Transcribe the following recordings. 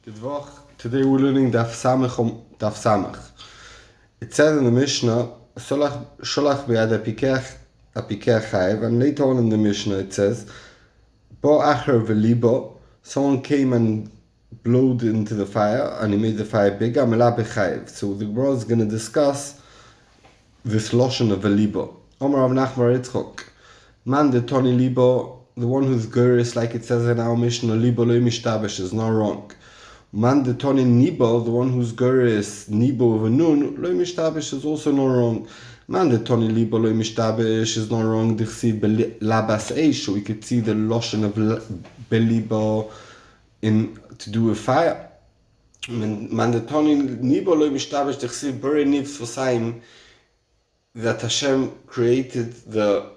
Today we're learning Daf Samach. It says in the Mishnah, Sholach b'yad apikech chayev, and later on in the Mishnah it says, Bo acher v'libo, someone came and blowed into the fire, and he made the fire bigger, melah b'chayev. So the Gemara is going to discuss this loshon of v'libo. Omar Rav Nachman Yitzchok, man de toni libo, the one who's gurish, like it says in our Mishnah, libo lo mishtabesh, is not wrong. Man de toni nibo, the one who's gurish, nibo of a nun, lo mishtabesh, is also not wrong. Man de toni libo lo mishtabesh is not wrong. Dichsi labas eish, we could see the loshon of belibo in to do with fire. Man de toni nibo lo mishtabesh dichsi bure nivs v'saim, that Hashem created the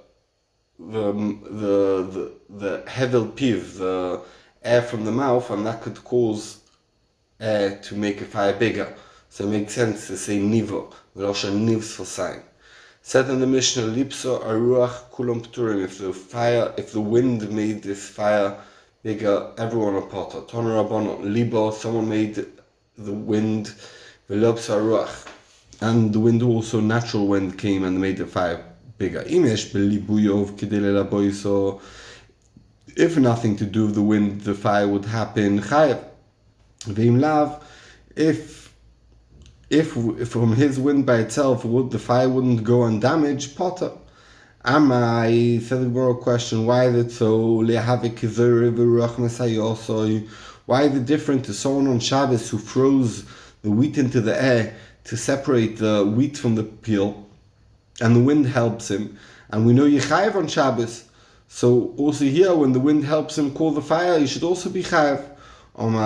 hevel piv, the air from the mouth, and that could cause air to make a fire bigger. So it makes sense to say nivo, v'losha nivs v'saim. Said in the Mishnah, lipso aruach kulam pturim. If the wind made this fire bigger, everyone a potter. Toner rabbanon libo, someone made the wind, v'lopso aruach, and the wind also, natural wind, came and made the fire bigger. Imesh belibuyov kidele laboiso. If nothing to do with the wind, the fire would happen. Chayev. V'im lav, if from his wind by itself, the fire wouldn't go and damage, potter. Amai, said the Gemara question, why is it so? Why is it different to someone on Shabbos who throws the wheat into the air to separate the wheat from the peel, and the wind helps him, and we know you chayev on Shabbos, so also here when the wind helps him call the fire, you should also be chayev. Baya has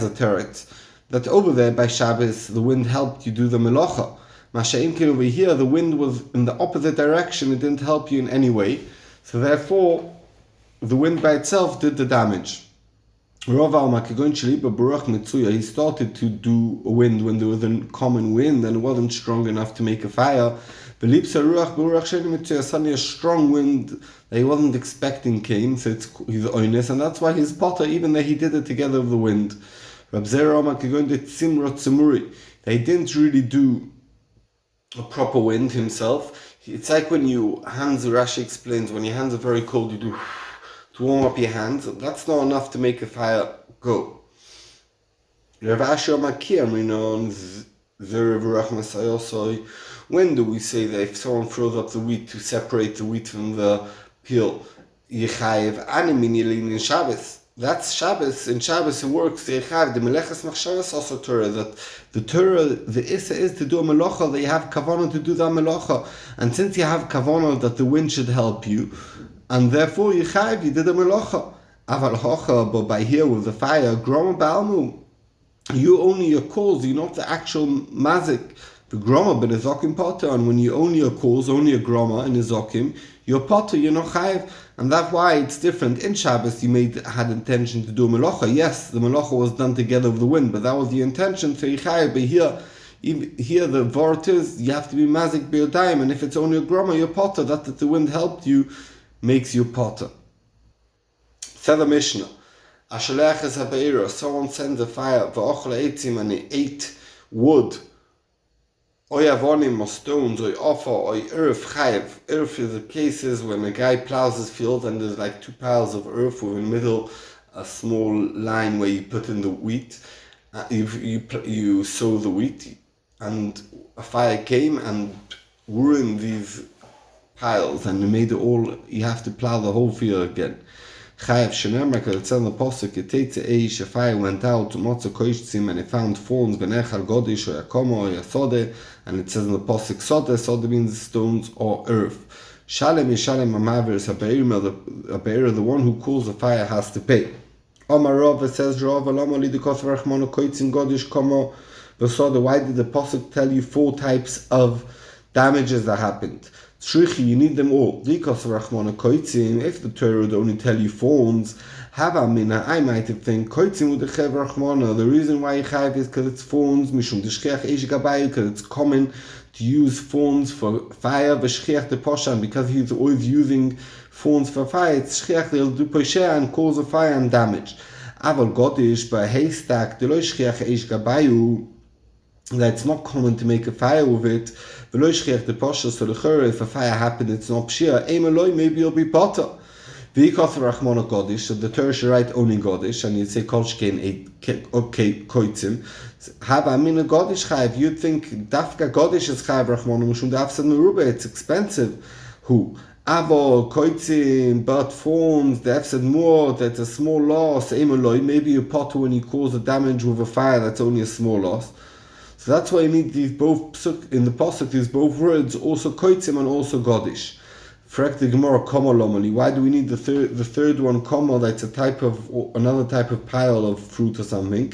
a teretz that over there by Shabbos the wind helped you do the melacha. Masha'imkin, over here the wind was in the opposite direction, it didn't help you in any way, so therefore the wind by itself did the damage. He started to do a wind when there was a common wind and it wasn't strong enough to make a fire. Suddenly a strong wind that he wasn't expecting came, so he's honest, and that's why he's potter, even though he did it together with the wind. He didn't really do a proper wind himself. It's like when Rashi explains, when your hands are very cold, you do to warm up your hands. That's not enough to make a fire go. When do we say that if someone throws up the wheat to separate the wheat from the peel, Yechayev animini in Shabbos? That's Shabbos. In Shabbos it works. Yechayev the meleches machshavas also Torah. That the Torah, the issa is to do a melacha. That you have kavanah to do that melacha, and since you have kavanah that the wind should help you, and therefore Yechayev, you did a melacha. Aval hocha, but by here with the fire, groma balmu. You only your cause, you're not the actual mazik. The groma, but a zokim potter, and when you only your cause, only a groma and a zokim, you're potter, you're not chayev, and that's why it's different. In Shabbos, you had intention to do a melacha. Yes, the melacha was done together with the wind, but that was the intention. So you chayev. But here the vort is you have to be mazik b'yodayim, and if it's only a groma, you're potter. That the wind helped you makes you potter. Said the Mishnah, Ashalech is habeira. Someone sends a fire v'ochel eitzim, and he ate wood. Oy avonim or stones, oy offer, oy earth chayev. Earth is the cases when a guy plows his field and there's like 2 piles of earth with in the middle a small line where you put in the wheat. You sow the wheat, and a fire came and ruined these piles, and it made it all. You have to plow the whole field again. Chayev shenemar, because it says in the pasuk, "Yetetze eish," a fire went out to motza koishtzim, and it found thorns benechal godish or yakomo or yasode, and it says in the pasuk sode means stones or earth. Shalem yishalem amaver is habeir, the one who cools the fire has to pay. Omar Rav, says Rav, alama lidikos v'rachmano koitzim godish komo v'sode. Why did the pasuk tell you 4 types of damages that happened? Shrichi, you need them all. If the Torah would only tell you thorns, I might have think the reason why you chayiv is because it's thorns, because it's common to use thorns for fire, because he's always using thorns for fire. It's shchiach, they'll do poshea and cause a fire and damage. Aval godish, by haystack, that's not common to make a fire with it. So if a fire happened, it's not pshia. Maybe you'll be potter. So the Torah should write only Godish, and you'd say Kol Shkein Koitzim. Hava Amina Godish Chayiv. You'd think Dafka Godish is Chayiv Rachmona Mushum Dafsad Meruba. It's expensive. Who? Avo Koitzim, but forms the Efsad more. That's a small loss. Maybe you potter when you cause a damage with a fire. That's only a small loss. So that's why you need these both in the pasuk. These both words, also Koitzim and also Godish. The Gemara, why do we need the third one, comma? That's another type of pile of fruit or something.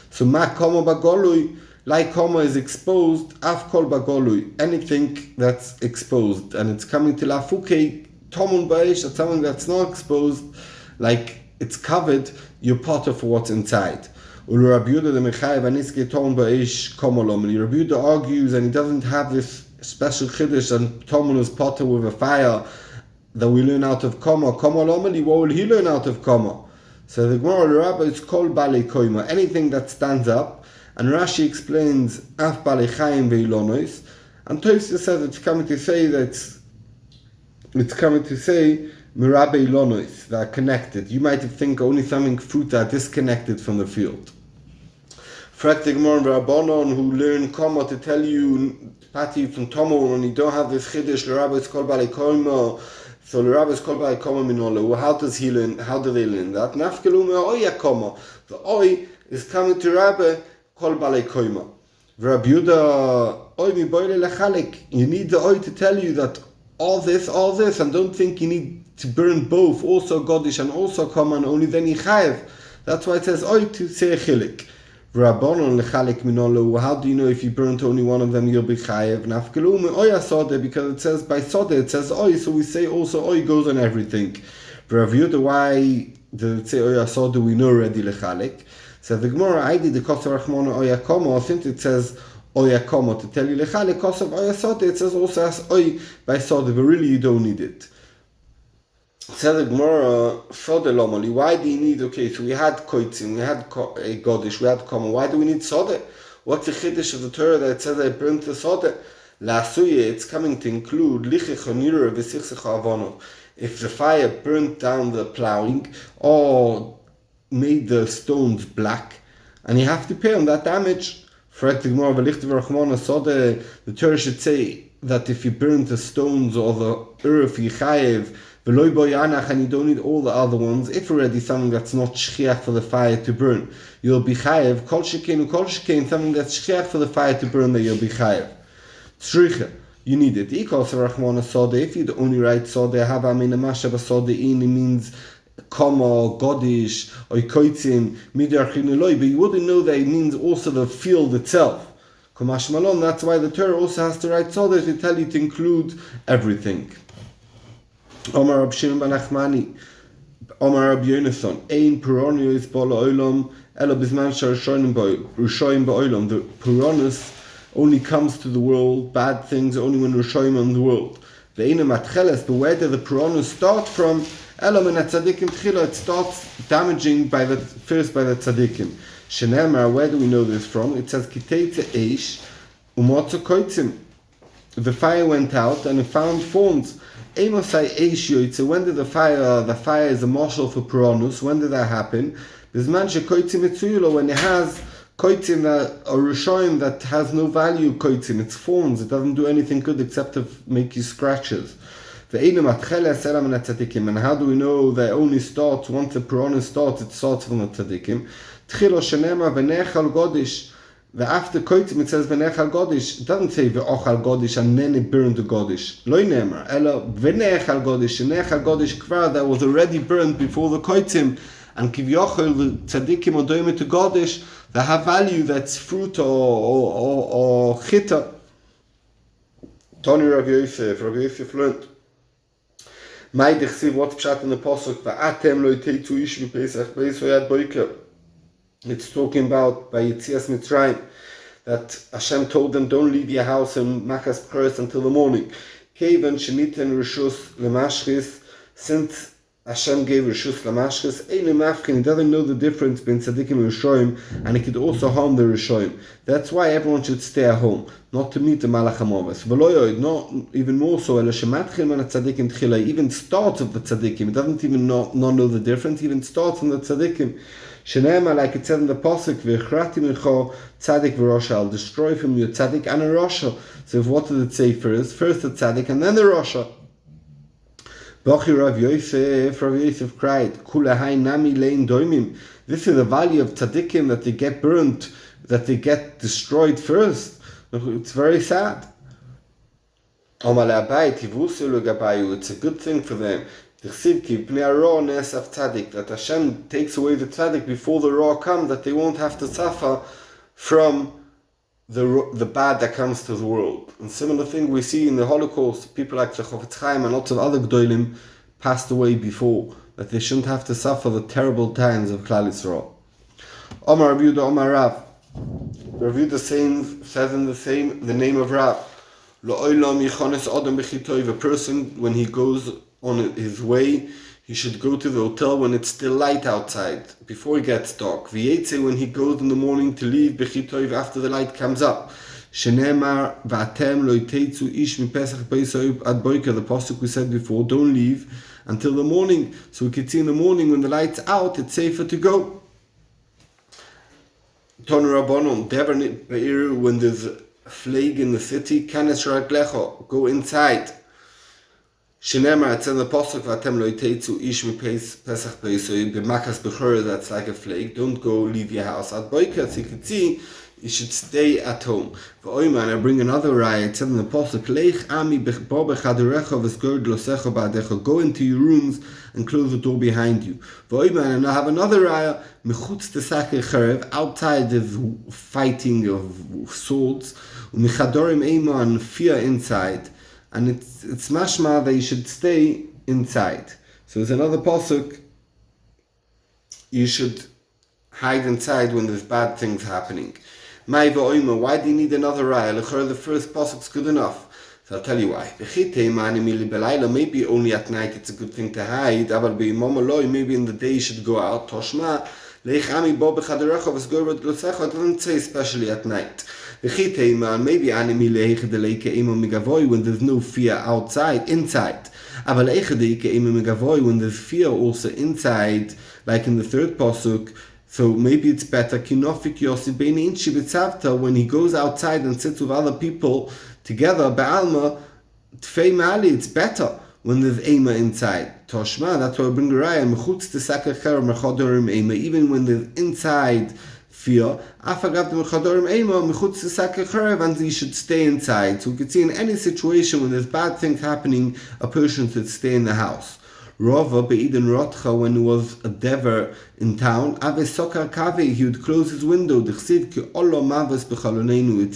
So ma comma bagolui, like comma is exposed, af kol bagolui, anything that's exposed, and it's coming to lafuke tomun baish, that's something that's not exposed, like it's covered, you're potter for what's inside. Rabbi Yehuda argues, and he doesn't have this special chiddush and Tomun is potter with a fire that we learn out of Koma. Koma Lomeli, what will he learn out of Koma? So the Gemara, the Rabbi, is called Balei Koima, anything that stands up. And Rashi explains Af Balei Chaim Veilonois. And Tosfos says it's coming to say Mirabe Ilonois, that are connected. You might think only something fruit that are disconnected from the field. Fraktig Moran Rabbanon, who learn Koma to tell you Pati from Tomo, when you don't have this chiddush, the Rabbi is called Balei Koima. So the Rabbi is called Balei Koima Minolo. Well, how does he learn? How do they learn that? Nafkelu me'oya Koma. The Oi is coming to Rabbi called Balei Koima. Rabbi Yehuda, Oi mi boile lechalik. You need the Oi to tell you that all this, and don't think you need to burn both, also Godish and also Koma, and only then you chayev. That's why it says Oi to say chilik. Rabbanon lechalik minolo. How do you know if you burnt only one of them you'll be chayev? Nafkelu me'oya sode, because it says by sode it says Oi, so we say also Oi goes on everything. Rabbi Yehuda, why did it say Oya sode? We know already lechalik. So the Gemara, I did the Kosav Rachmona Oya Koma. Since it says Oya Koma to tell you lechalik, Kosav Oya sode, it says also as Oi by sode, but really you don't need it. Said the Gemara, Sode Lomali, why do you need, okay, so we had Koitzim, we had Godish, we had Koma, why do we need Sode? What's the Chiddush of the Torah that says I burnt the Sode? La'asuye, it's coming to include Lichich Onira v'sichsech ha'avono. If the fire burnt down the plowing or made the stones black, and you have to pay on that damage. The Torah should say that if you burn the stones or the earth, you chayev, and you don't need all the other ones. If already something that's not shchiach for the fire to burn, you'll be chayev. Kol shekein, something that's shchiach for the fire to burn, that you'll be chayev. Tzricha, you need it. If you'd only write sode, have amina mashaba sode in, it means Koma, Godish, or Koitzim, Midar Chineloi, but you wouldn't know that it means also the field itself. Komash Malon, that's why the Torah also has to write sode to tell you to include everything. Omar Rab Shimon ben Achmani, Omar Rab Yonason, Ein Puronio is Bola Olam, Elo Bisman Sharashonim Ba'olam. The Puronus only comes to the world, bad things only when Rishoyim on the world. The Eina Matcheles, but where did the Puronus start from? Elo men Tzadikim Tchila, it starts damaging first by the Tzadikim. Shenemar, where do we know this from? It says Kitei Eish Umotzo Koitzim. The fire went out and it found thorns. Amosai Eish Yoitze. When did the fire is a marshal for Puronus? When did that happen? Bisman shekoitzim etzuyulo, when it has koitzim or rishoyim that has no value. Koitzim, it's thorns. It doesn't do anything good except to make you scratches. And how do we know that it only starts once the Puronus starts? It starts from the tzadikim. Tchilo shenema v'nechal godish. The after koitzim it says v'nechal godish. It doesn't say v'ochal godish and then it burned the godish. Loi nemer ela v'nechal godish. V'nechal godish kvar, that was already burned before the koitzim. And kivyochel the tzadikim odoyim to godish that have value, that's fruit or chita. Tony Rav Yosef learned. My dechsiv, what's pshat in the pasuk? Va'atem lo yiteitu ish v'pesach b'yisayad boiker. It's talking about by Yitzias Mitzrayim that Hashem told them, don't leave your house in Machas B'choros until the morning. Kevan sheniten rishus lemashchis, since Hashem gave rishus lemashchis, Eilu Mafkin, he doesn't know the difference between tzaddikim and rishoyim, and it could also harm the rishoyim. That's why everyone should stay at home, not to meet the Malach HaMoves. V'loyoid, not even more so, ela shematchil man tzaddikim tchila, even starts of the tzaddikim, it doesn't even not know the difference, even starts from the tzaddikim. Shenema, like it said in the pasuk, v'chrati mincho tzaddik v'rosha, I'll destroy from you a tzaddik and a rosha. So what did it say first? First the tzaddik and then the rosha. B'chi Rav Yosef cried, Kula hai nami lein doimim. This is the value of tzaddikim, that they get burnt, that they get destroyed first. It's very sad. It's a good thing for them. That Hashem takes away the tzaddik before the raw comes, that they won't have to suffer from the bad that comes to the world. And similar thing we see in the Holocaust, people like the Chofetz Chaim and lots of other Gdolim passed away before, that they shouldn't have to suffer the terrible times of Klal Yisrael. Omar Rav Yehuda, Omar Rav. Rav Yehuda says in the name of Rav, a person, when he goes on his way, he should go to the hotel when it's still light outside, before it gets dark. V'yetze, when he goes in the morning to leave, b'chitoiv, after the light comes up. Shenemar v'atem lo yiteitzu ish mipesach b'yisayub ad boiker, the pasuk we said before, don't leave until the morning. So we can see in the morning when the light's out, it's safer to go. Ton Rabbanon, dever be'ir, when there's a plague in the city, kanes raglecho, go inside. Shenemar, it's in the pasuk, v'atem lo yiteitzu ish mipesach b'yisayub b'machas b'choros, that's like a plague. Don't go leave your house ad boiker. So you can see you should stay at home. And I bring another raya. It said in the pasuk, Leich ami b'chaderecha v'sgord losecha ba'adecha. Go into your rooms and close the door behind you. And I have another raya. Mechutz tesakeh cherev. Outside there's fighting of swords. U'michadorim eima, and fear inside. And it's mashma that you should stay inside. So there's another pasuk. You should hide inside when there's bad things happening. Why do you need another raya? The first pasuk's good enough. So I'll tell you why. Maybe only at night it's a good thing to hide. Maybe in the day you should go out. Toshma. It doesn't say especially at night. Maybe when there's no fear outside, inside. When there's fear also inside, like in the third pasuk. So maybe it's better, when he goes outside and sits with other people together, Ba'alma, it's better when there's Eima inside. Toshma, that's why I bring the raya, even when there's inside fear, and you should stay inside. So we can see in any situation when there's bad things happening, a person should stay in the house. Rava be'iden rotcha, when he was a dever in town, he would close his window. It's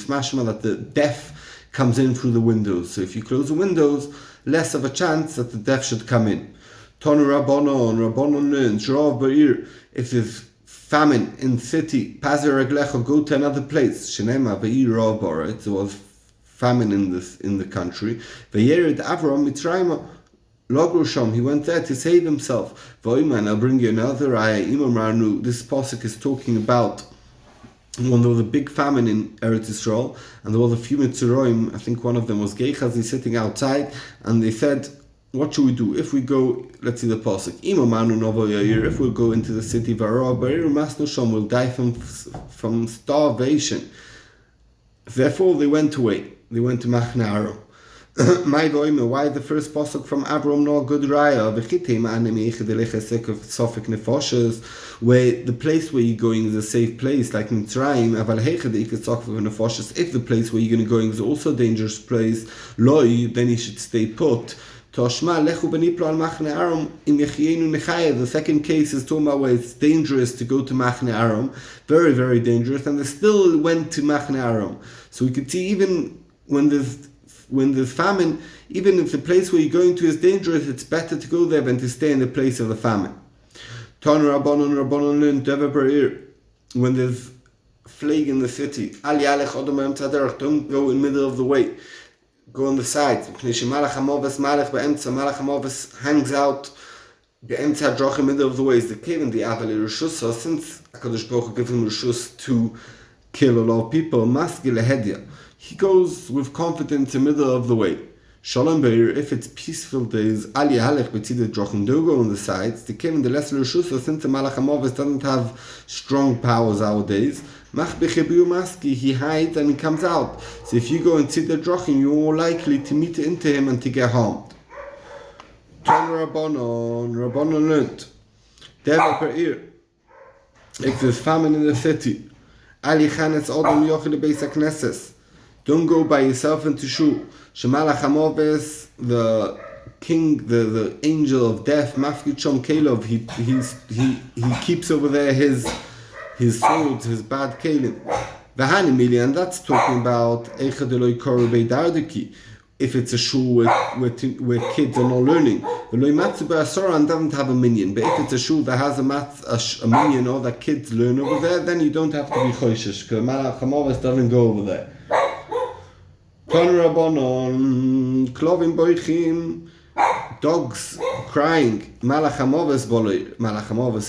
mashma that the deaf comes in through the windows. So if you close the windows, less of a chance that the deaf should come in. Tonu Rabbanon learns, Rav Ba'ir, if there's famine in city, Pazer Reglecha, go to another place. Shenema Ba'ir Rav Ba'ir, there was famine in the country. V'yered Avram Mitzrayim, Logrosham, he went there to save himself. I'll bring you another ayah. This pasuk is talking about when there was a big famine in Eretz Yisrael, and there was a few Mitzuroim. I think one of them was Gechazi sitting outside, and they said, what should we do? If we go, let's see the pasuk. If we go into the city, we'll die from starvation. Therefore, they went away. They went to Machne Aram. Why the first pasuk from Abram no good raya? Where the place where you're going is a safe place, like Mitzrayim. If the place where you're going to go is also a dangerous place, then you should stay put. The second case is talking about where it's dangerous to go to Machne Aram, very, very dangerous, and they still went to Machne Aram. So we could see even when there's there's famine, even if the place where you're going to is dangerous, it's better to go there than to stay in the place of the famine. When there's plague in the city, don't go in the middle of the way. Go on the sides. Malach Hamoves hangs out in the middle of the way. Is the cave in the Avali Rishus. So since HaKadosh Baruch Hu gives him Rishus to kill a lot of people, he goes with confidence in the middle of the way. Shalom Beir, if it's peaceful days, Ali Halech Betzida Drochim, don't go on the sides. The cave in the lesser Rishus, so since the Malach Hamoves doesn't have strong powers nowadays, he hides and he comes out. So if you go and see the Drochim, you're more likely to meet into him and to get harmed. Rabbanon learned. If there's famine in the city, don't go by yourself into Shul. Shemalach Hamoves, the king, the angel of death, Mafkid Shom Kelov, he keeps over there his swords, his bad kelim. And that's talking about if it's a shul where kids are not learning. And doesn't have a minyan. But if it's a shul that has a minyan or that kids learn over there, then you don't have to be choishish, because Malach Hamoves doesn't go over there. Klovim boichim, dogs crying. Malach Hamoves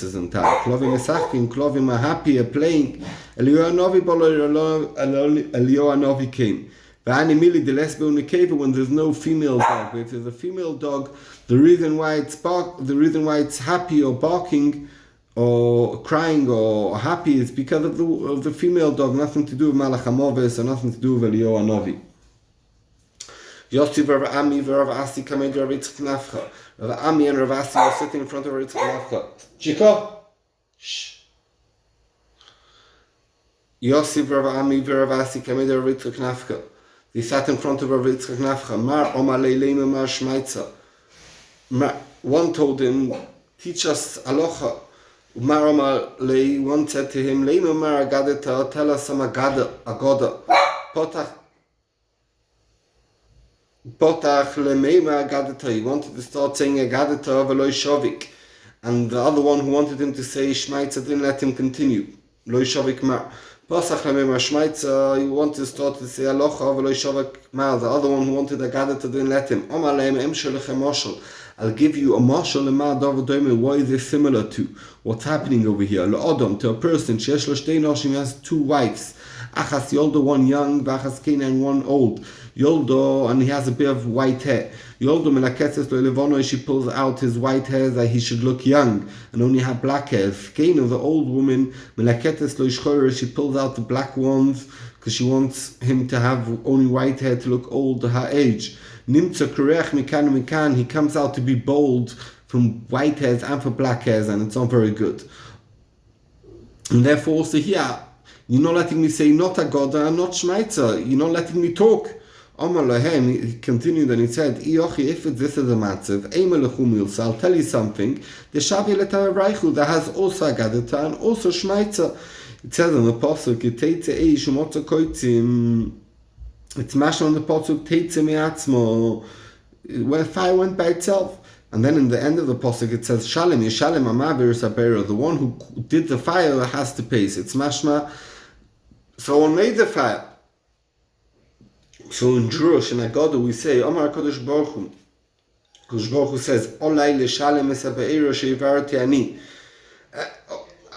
isn't that. Klovim esachkim, Klovim are happy, are playing. Eliyahu Hanavi came. When there's no female dog, if there's a female dog, the reason why it's happy or barking or crying or happy is because of the female dog, nothing to do with Malach Hamoves or nothing to do with Eliyahu Hanavi. Yossi Rav Ami Rav Asi Kamed Rav Yitzchak Nafcha. Rav Ami and Rav Asi were sitting in front of Rav Yitzchak Nafcha. Chico! Shh! Yossi Rav Ami Rav Asi Kamed Rav Yitzchak Nafcha. They sat in front of Rav Yitzchak Nafcha. Mar Omar Leilema Mar Shmaitza. One told him, teach us Aloha. Mar Omar Lei, one said to him, Leima Mar Agadeta, tell us some Agoda. Potach lemeima agadata. He wanted to start saying agadata v'loy shovik, and the other one who wanted him to say shmaitza didn't let him continue. Loy shovik mar. Potach lemeima shmaitza. He wanted to start to say alocha v'loy shovik mar. The other one who wanted agadata didn't let him. Omar leim em sholech moshel. I'll give you a marshal lemar davadomer. What is this similar to? What's happening over here? Le'odom, to a person. Sheyesh lo shtei noshim, has two wives. Achas yoldo, one young, v'achas kenan, one old. Yoldo, and he has a bit of white hair. Yoldo melaketzes lo levono, she pulls out his white hair that he should look young and only have black hair. Keino, the old woman, melaketzes lo ishchoyer, she pulls out the black ones because she wants him to have only white hair to look old to her age. Nimtza kurech mikan mikan, he comes out to be bold from white hairs and for black hairs, and it's not very good. And therefore also here, you're not letting me say not Agoda and not Shmaitza. You're not letting me talk. Omar Lahem, he continued and he said, if this is a matzav, so I'll tell you something. The Shavi Letaraichu that has also Agadata and also Shmaitza. It says in the Pasuk, it's mashed on the Pasuk, Teitze Me'atzmo, where fire went by itself. And then in the end of the Pasuk it says, Shalem Yeshalem Amavir Sabera, the one who did the fire has to pay. It's mashma, someone made the fire. So in Drush and Agoda we say, Omar Kodesh Baruch Hu. Kodesh Baruch Hu says, Olai Leshalem Esabeira Sheivarti Ani.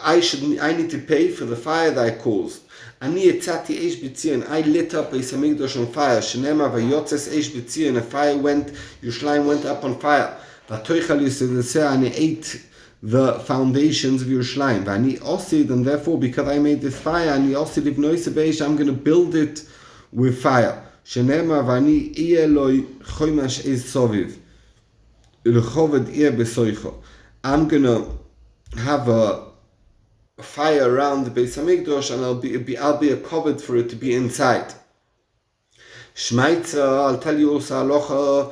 I need to pay for the fire that I caused. Ani etzati eish b'tzion. I lit up Beis Hamikdash on fire. Shenema vayotzes eish b'tzion. A fire went, Yerushalayim went up on fire. Vatoichal Yisrael, and I ate the foundations of Yerushalayim. Vani osid, and therefore because I made this fire, ani osid livnoise beish, I'm going to build it with fire. Shenema vani iyeloi choymash eish soviv. L'choved iyeh besoicho. I'm going to have a fire around the Beis Hamikdash, and I'll be a covered for it to be inside. Shmaitza, I'll tell you also halacha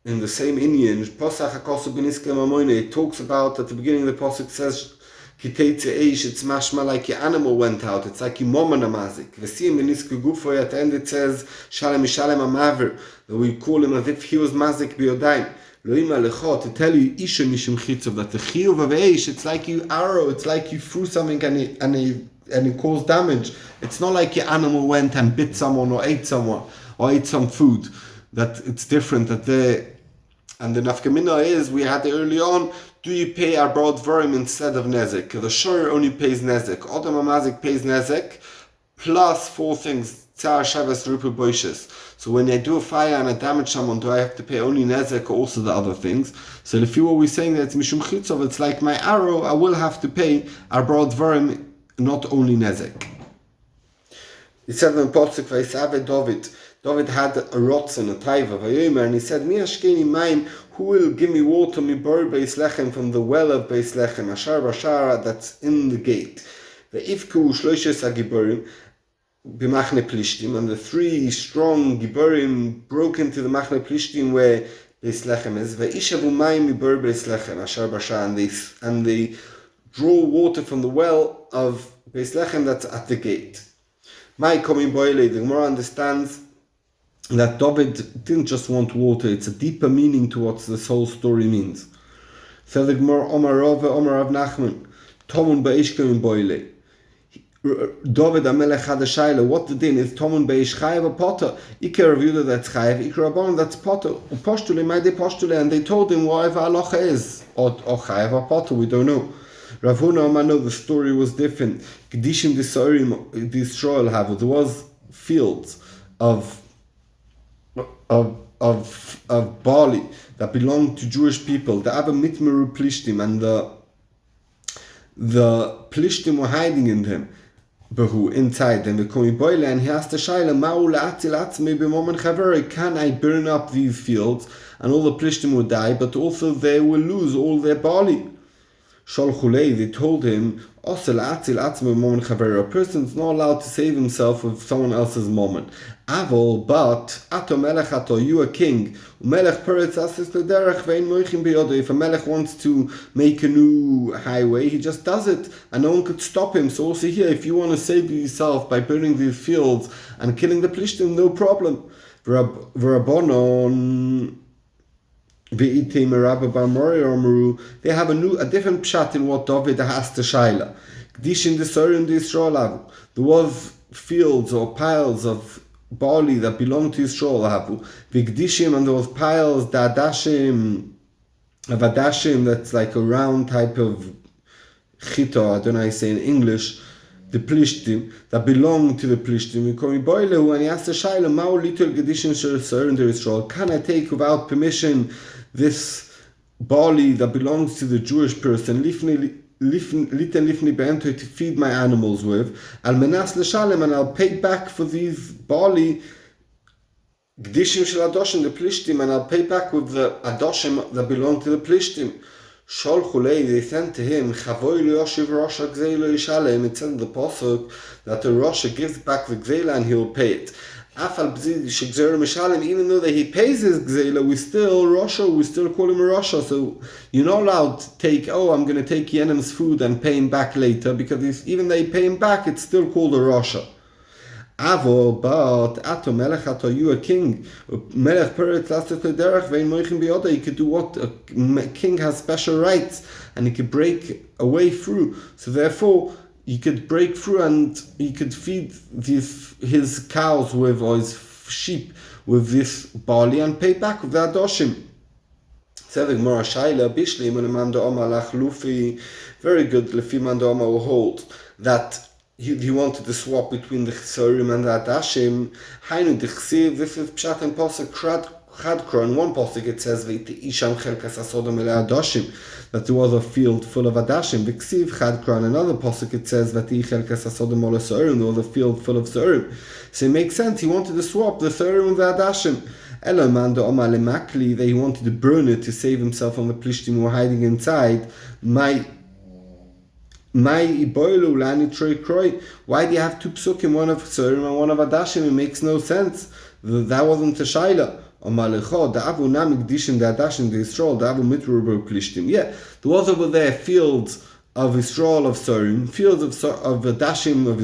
in the same Indian. Posach hakosu b'niske mamoyne. It talks about at the beginning of the pasuk says Kiteitze eish, it's mashma like your animal went out. It's like your mom mazik. Vesim v'nisku gufo, at the end it says, Shalem Mishalem Amaver, that we call him as if he was mazik biyodayim. Loima lecho, to tell you, isha mishum chitzov, that the chiyuv of eish, it's like you arrow, it's like you threw something and it caused damage. It's not like your animal went and bit someone or ate someone or ate some food. That it's different. And the nafkamina is, we had it early on, do you pay arbod dvarim instead of nezek? The shor only pays nezek. Odom amazik pays nezek plus 4 things. Tzar, Shabbos, Rupa, Boishes. So when I do a fire and I damage someone, do I have to pay only nezek or also the other things? So if you were saying that it's mishum chitzov, it's like my arrow, I will have to pay arbod dvarim, not only nezek. He said in Potsuk, Vaisave David. David had a rotzen, a taiva, Vayomer, and he said, Mi ashkeni mayim, who will give me water, mi bor Beis Lechem, from the well of Beis Lechem, Ashar Bashara, that's in the gate. Ve'ifku shloishes hagiborim, b'machne Plishtim, and the 3 strong giborim broke into the machne Plishtim where Beis Lechem is. Ve'ishavu mayim mi bor Beis Lechem, Ashar Bashara, and they draw water from the well of Beis Lechem that's at the gate. My coming boile, the Gemara understands that David didn't just want water, it's a deeper meaning to what this whole story means. So the Gemara, Omar Rav Nachman, Tomun Beish coming boile. David Amelech had a shaila, what the din is Tomun Beish Chayev a potter. Iker Rav Yudah that's Chayev, Iker Rabban that's potter. Postule, my de postule, and they told him whatever halacha is, or Chayev a potter, we don't know. Rav Huna Amano, the story was different. Kedishim Disorim, the Israel have, there was fields of barley that belonged to Jewish people. The Abba Mitmeru Plishtim, and the Plishtim were hiding in them. Behu, inside them, and he asked the Shaila, can I burn up these fields and all the Plishtim will die, but also they will lose all their barley? They told him, a person is not allowed to save himself with someone else's moment. Avol, but you a king. If a melech wants to make a new highway, he just does it, and no one could stop him. So also here, if you want to save yourself by burning these fields and killing the Plishtim, no problem. They have a different pshat in what David asked the Shaila. There was fields or piles of barley that belonged to Yisrael, and there was piles, the adashim, that's like a round type of chita, I don't know how you say in English, the Plishtim, that belonged to the Plishtim. And he asked the Shaila, can I take without permission this barley that belongs to the Jewish person, to feed my animals with, and I'll pay back for these barley, Gdishim shel Adoshim, the Plishtim, and I'll pay back with the Adoshim that belong to the Plishtim. They sent to him, it said in the Pasuk that the Rasha gives back the Gzela and he'll pay it. Even though that he pays his Gzela, we still call him a Rasha. So you're not allowed to take, I'm going to take Yenim's food and pay him back later, because even though you pay him back, it's still called a Rasha. Avo, but Ato Melech, Ato, you a king. Melech Peretz lasted the derech vein moichin biyota. He could do what a king has special rights, and he could break a way through. So therefore, he could break through and he could feed his cows with, or his sheep with this barley and pay back with the adoshim. Sevig Mora Shaila Bishli Manda Omar Lach Lufi. Very good. Lefi Manda Omar will hold that. He wanted to swap between the Chesurim and the Adashim. Hainu Dichsiv, this is Pshat and Posek Chadkra. In one Posek it says Isham Chelkas Asodom Ele Adashim, that there was a field full of Adashim. Dichsiv Chadkra. In another Posek it says that Chelkas Asodom Ole Se'urim, there was a field full of Se'urim. So it makes sense, he wanted to swap the Se'urim with the Adashim. Elo Manda Omar Lemakli, that he wanted to burn it to save himself from the Plishtim who were hiding inside. Why do you have 2 psukim, one of Se'urim and one of Adashim? It makes no sense. That wasn't a Shaila. Yeah, there was over there fields of Israel of Sorim, fields of Adashim of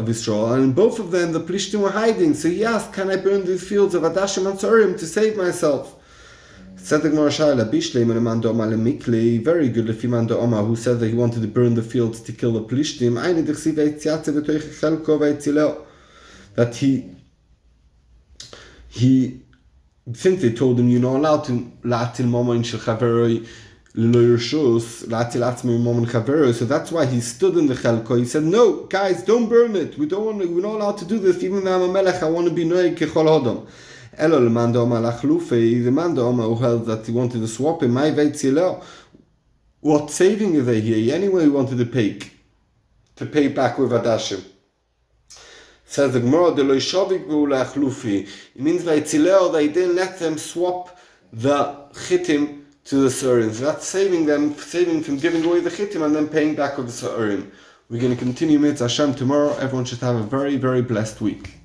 Israel, and in both of them the Plishtim were hiding. So he asked, can I burn these fields of Adashim and Sorim to save myself? Said the Gemara Shaila, Bishleim and Mando Omar Lemikli, very good if Mando Omar, who said that he wanted to burn the fields to kill the Plishtim, that he since they told him you're not allowed to latil moment shechaveroi so that's why he stood in the chelko. He said, no, guys, don't burn it. We're not allowed to do this. Even though I'm a melech, I want to be noeg kechol hodom. Elo le mando omar lachlufei, the mando omar who held that he wanted to swap him. My veit zilel. What saving is there here? Anyway, he wanted to pay back with Adashim. Says the Gemara, de lo yishovik v'u lachlufi. It means by tzilel they didn't let them swap the chitim to the Surim. So that's saving from giving away the chitim and then paying back with the Surim. We're going to continue Mitzvah Hashem tomorrow. Everyone should have a very, very blessed week.